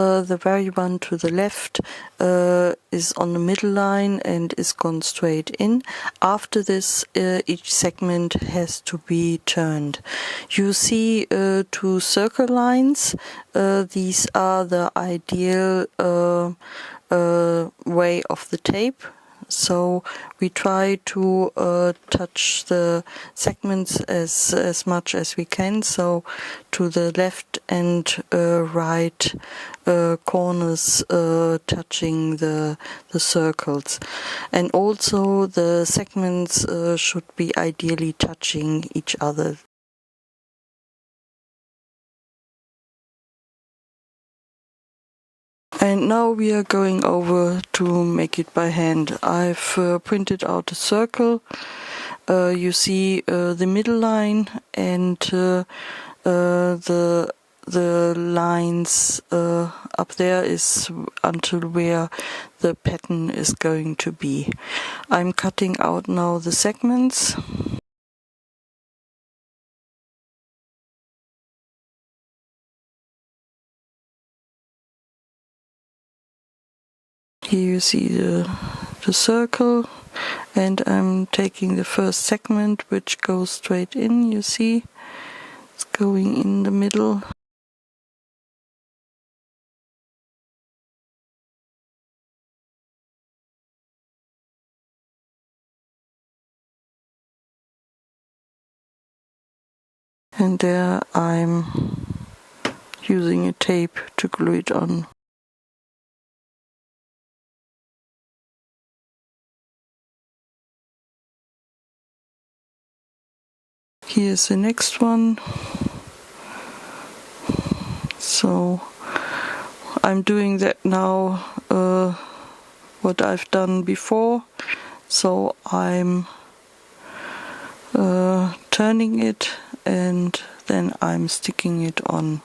The very one to the left is on the middle line and is gone straight in. After this, each segment has to be turned. You see two circle lines. These are the ideal way of the tape. So we try to touch the segments as much as we can, so to the left and right corners touching the circles. And also the segments should be ideally touching each other. And now we are going over to make it by hand. I've printed out a circle. You see the middle line and the lines up there is until where the pattern is going to be. I'm cutting out now the segments. Here you see the circle, and I'm taking the first segment which goes straight in. You see it's going in the middle. And there I'm using a tape to glue it on. Here's the next one. So I'm doing that now, what I've done before. So I'm turning it and then I'm sticking it on.